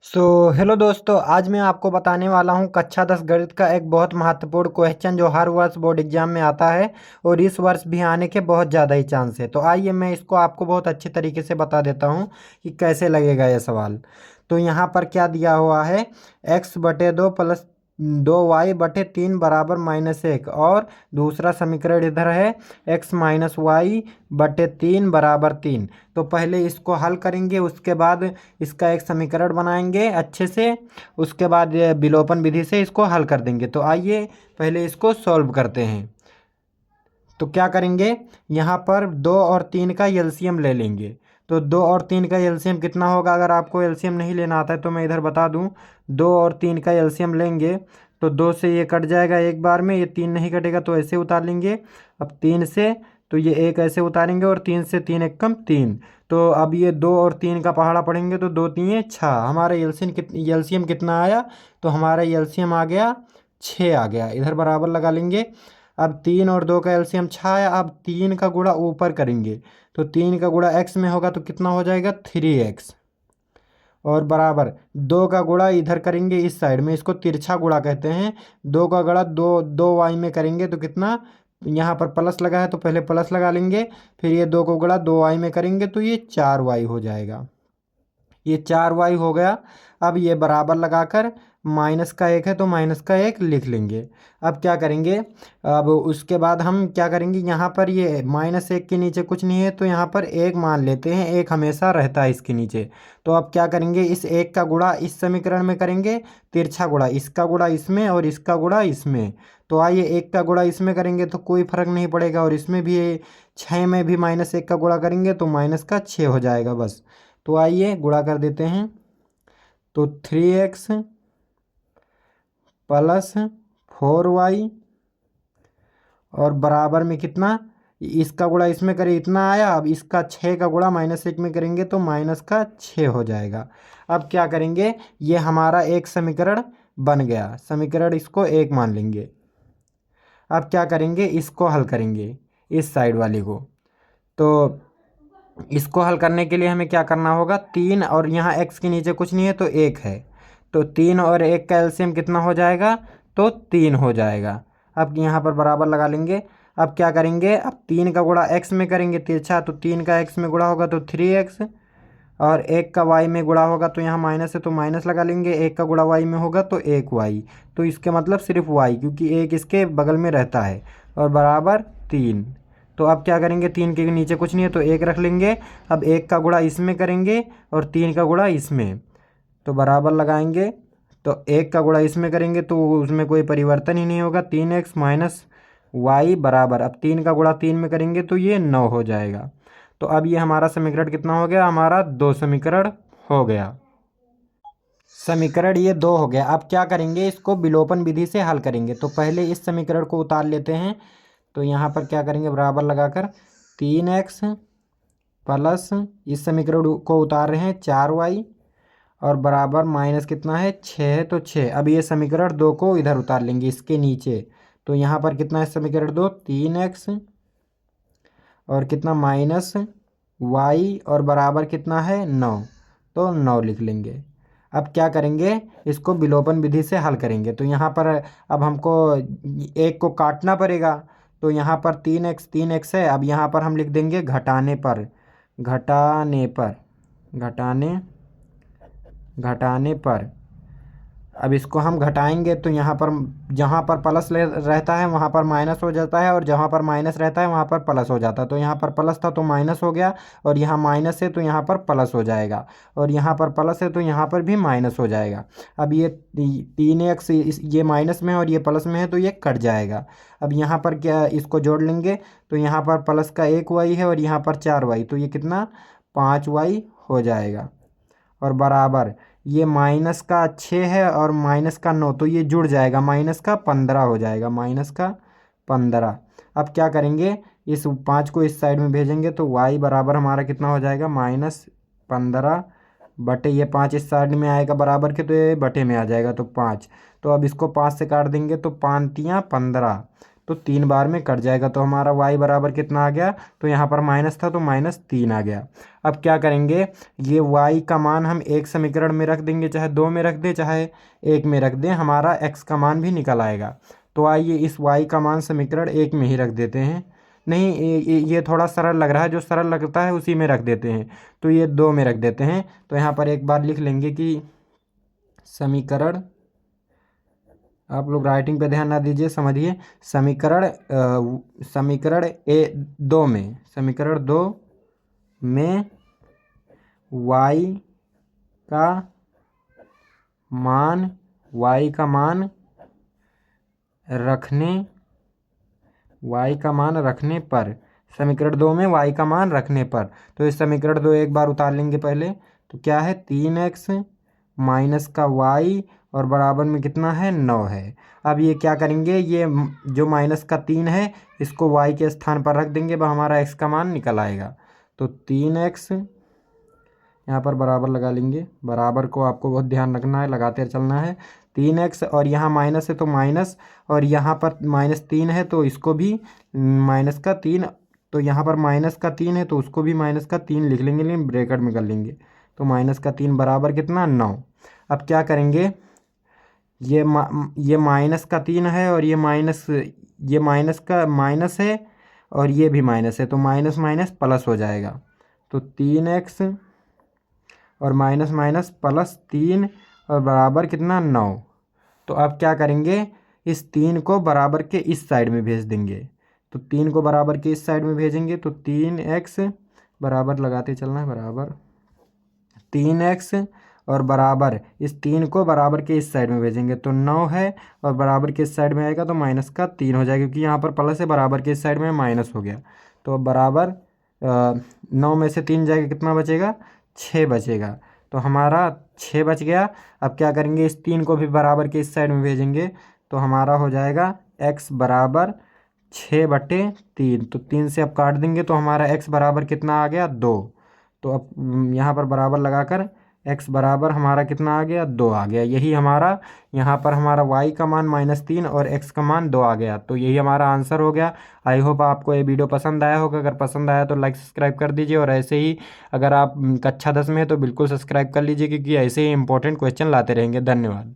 Hello दोस्तों, आज मैं आपको बताने वाला हूँ कक्षा 10 गणित का एक बहुत महत्वपूर्ण क्वेश्चन जो हर वर्ष बोर्ड एग्जाम में आता है और इस वर्ष भी आने के बहुत ज़्यादा ही चांस है। तो आइए मैं इसको आपको बहुत अच्छे तरीके से बता देता हूँ कि कैसे लगेगा यह सवाल। तो यहाँ पर क्या दिया हुआ है, x/2 प्लस 2y/3 बराबर -1 और दूसरा समीकरण इधर है x-y/3 बराबर 3। तो पहले इसको हल करेंगे, उसके बाद इसका एक समीकरण बनाएंगे अच्छे से, उसके बाद ये विलोपन विधि से इसको हल कर देंगे। तो आइए पहले इसको सॉल्व करते हैं। तो क्या करेंगे, यहाँ पर 2 और 3 का एलसीएम ले लेंगे। तो 2 और 3 का एलसीएम कितना होगा, अगर आपको एलसीएम नहीं लेना आता है तो मैं इधर बता दूं। 2 और 3 का एलसीएम लेंगे तो 2 से ये कट जाएगा एक बार में, ये 3 नहीं कटेगा तो ऐसे उतार लेंगे। अब 3 से तो ये एक ऐसे उतारेंगे और 3 से 3 एक कम 3। तो अब ये 2 और 3 का पहाड़ा पढ़ेंगे तो 2 3 6। हमारा एलसीएम कितना आया, तो हमारा एलसीएम आ गया 6 आ गया। इधर बराबर लगा लेंगे। अब 3 और 2 का एलसीएम 6 आया। अब 3 का गुणा ऊपर करेंगे तो 3 का गुणा x में होगा तो कितना हो जाएगा 3x, और बराबर 2 का गुणा इधर करेंगे इस साइड में, इसको तिरछा गुणा कहते हैं। 2 का गुणा 2y में करेंगे तो कितना, यहाँ पर प्लस लगा है तो पहले प्लस लगा लेंगे, फिर ये 2 को गुणा 2y में करेंगे तो ये 4y हो जाएगा। ये 4y हो गया। अब ये बराबर लगाकर माइनस का 1 है तो माइनस का 1 लिख लेंगे। अब क्या करेंगे, अब उसके बाद हम क्या करेंगे, यहाँ पर ये -1 के नीचे कुछ नहीं है तो यहाँ पर 1 मान लेते हैं, 1 हमेशा रहता है इसके नीचे। तो अब क्या करेंगे, इस 1 का गुणा इस समीकरण में करेंगे, तिरछा गुणा, इसका गुणा इसमें और इसका गुणा इसमें। तो आइए 1 का गुणा इसमें करेंगे तो कोई फर्क नहीं पड़ेगा, और इसमें भी 6 में भी -1 का गुणा करेंगे तो -6 हो जाएगा बस। तो आइए गुणा कर देते हैं। तो 3x प्लस 4y और बराबर में कितना, इसका गुणा इसमें करें इतना आया। अब इसका 6 का गुणा -1 में करेंगे तो -6 हो जाएगा। अब क्या करेंगे, ये हमारा एक समीकरण बन गया, समीकरण इसको 1 मान लेंगे। अब क्या करेंगे, इसको हल करेंगे इस साइड वाले को। तो इसको हल करने के लिए हमें क्या करना होगा, 3 और यहाँ x के नीचे कुछ नहीं है तो 1 है, तो 3 और 1 का एलसीएम कितना हो जाएगा, तो 3 हो जाएगा। अब यहाँ पर बराबर लगा लेंगे। अब क्या करेंगे, अब 3 का गुणा x में करेंगे तिरछा, तो 3 का x में गुणा होगा तो 3x, और 1 का y में गुणा होगा तो यहाँ माइनस है तो माइनस लगा लेंगे, 1 का गुणा y में होगा तो 1y, तो इसके मतलब सिर्फ y, क्योंकि 1 इसके बगल में रहता है, और बराबर 3। तो अब क्या करेंगे, 3 के नीचे कुछ नहीं है तो 1 रख लेंगे। अब 1 का गुणा इसमें करेंगे और 3 का गुणा इसमें, तो बराबर लगाएंगे। तो 1 का गुणा इसमें करेंगे तो उसमें कोई परिवर्तन ही नहीं होगा, 3x माइनस वाई बराबर, अब 3 का गुणा 3 में करेंगे तो ये 9 हो जाएगा। तो अब ये हमारा समीकरण कितना हो गया, हमारा 2 समीकरण हो गया। समीकरण ये 2 हो गया। अब क्या करेंगे, इसको विलोपन विधि से हल करेंगे। तो पहले इस समीकरण को उतार लेते हैं। तो यहाँ पर क्या करेंगे, बराबर लगाकर 3x प्लस, इस समीकरण को उतार रहे हैं 4y, और बराबर माइनस कितना है 6 है तो 6। अब ये समीकरण 2 को इधर उतार लेंगे इसके नीचे। तो यहाँ पर कितना है समीकरण 2, 3x और कितना -y और बराबर कितना है 9, तो 9 लिख लेंगे। अब क्या करेंगे, इसको विलोपन विधि से हल करेंगे। तो यहाँ पर अब हमको 1 को काटना पड़ेगा, तो यहाँ पर 3x है। अब यहाँ पर हम लिख देंगे घटाने पर, घटाने पर। अब इसको हम घटाएंगे तो यहाँ पर जहाँ पर प्लस रहता है वहाँ पर माइनस हो जाता है, और जहाँ पर माइनस रहता है वहाँ पर प्लस हो जाता है। तो यहाँ पर प्लस था तो माइनस हो गया, और यहाँ माइनस है तो यहाँ पर प्लस हो जाएगा, और यहाँ पर प्लस है तो यहाँ पर भी माइनस हो जाएगा। अब ये 3x ये माइनस में है और ये प्लस में है तो ये कट जाएगा। अब यहाँ पर क्या, इसको जोड़ लेंगे तो यहाँ पर प्लस का 1y है और यहाँ पर 4y, तो ये कितना 5y हो जाएगा, और बराबर ये माइनस का 6 है और माइनस का 9, तो ये जुड़ जाएगा, -15 हो जाएगा, -15। अब क्या करेंगे, इस 5 को इस साइड में भेजेंगे तो y बराबर हमारा कितना हो जाएगा, -15 बटे ये 5 इस साइड में आएगा बराबर के, तो ये बटे में आ जाएगा तो 5। तो अब इसको 5 से काट देंगे तो 5 तियाँ 15, तो 3 बार में कट जाएगा। तो हमारा y बराबर कितना आ गया, तो यहाँ पर माइनस था तो -3 आ गया। अब क्या करेंगे, ये y का मान हम एक समीकरण में रख देंगे, चाहे 2 में रख दें चाहे 1 में रख दें, हमारा x का मान भी निकल आएगा। तो आइए इस y का मान समीकरण 1 में ही रख देते हैं। नहीं, ये थोड़ा सरल लग रहा है, जो सरल लगता है उसी में रख देते हैं। तो ये 2 में रख देते हैं। तो यहाँ पर एक बार लिख लेंगे कि समीकरण, आप लोग राइटिंग पे ध्यान ना दीजिए, समझिए। समीकरण 2 में, समीकरण 2 में y का मान रखने पर, समीकरण 2 में y का मान रखने पर, तो इस समीकरण 2 एक बार उतार लेंगे पहले। तो क्या है, 3x माइनस का y और बराबर में कितना है, 9 है। अब ये क्या करेंगे, ये जो माइनस का 3 है इसको y के स्थान पर रख देंगे, वह हमारा x का मान निकल आएगा। तो 3x यहाँ पर बराबर लगा लेंगे, बराबर को आपको बहुत ध्यान रखना है, लगाते चलना है। 3x और यहाँ माइनस है तो माइनस, और यहाँ पर -3 है तो इसको भी -3, तो यहाँ पर -3 है तो उसको भी -3 लिख लेंगे, लेकिन ब्रैकेट में कर लेंगे। तो -3 बराबर कितना, 9। अब क्या करेंगे, ये -3 है और ये माइनस का माइनस है और ये भी माइनस है, तो माइनस माइनस प्लस हो जाएगा। तो 3x और -+3 और बराबर कितना, 9। तो अब क्या करेंगे, इस 3 को बराबर के इस साइड में भेज देंगे। तो 3 को बराबर के इस साइड में भेजेंगे तो 3x बराबर लगाते चलना है, बराबर 3x और बराबर इस 3 को बराबर के इस साइड में भेजेंगे तो 9 है, और बराबर के इस साइड में आएगा तो -3 हो जाएगा, क्योंकि यहाँ पर प्लस है, बराबर के इस साइड में माइनस हो गया। तो अब बराबर 9 में से 3 जाएगा, कितना बचेगा, 6 बचेगा। तो हमारा 6 बच गया। अब क्या करेंगे, इस 3 को भी बराबर के इस साइड में भेजेंगे तो हमारा हो जाएगा x बराबर 6/3। तो 3 से अब काट देंगे तो हमारा x बराबर कितना आ गया, 2। तो अब यहाँ पर बराबर लगाकर x बराबर हमारा कितना आ गया, 2 आ गया। यही हमारा, यहाँ पर हमारा y का मान -3 और x का मान 2 आ गया। तो यही हमारा आंसर हो गया। आई होप आपको ये वीडियो पसंद आया होगा। अगर पसंद आया तो लाइक सब्सक्राइब कर दीजिए, और ऐसे ही अगर आप कक्षा 10 में हैं तो बिल्कुल सब्सक्राइब कर लीजिए, क्योंकि ऐसे ही इंपॉर्टेंट क्वेश्चन लाते रहेंगे। धन्यवाद।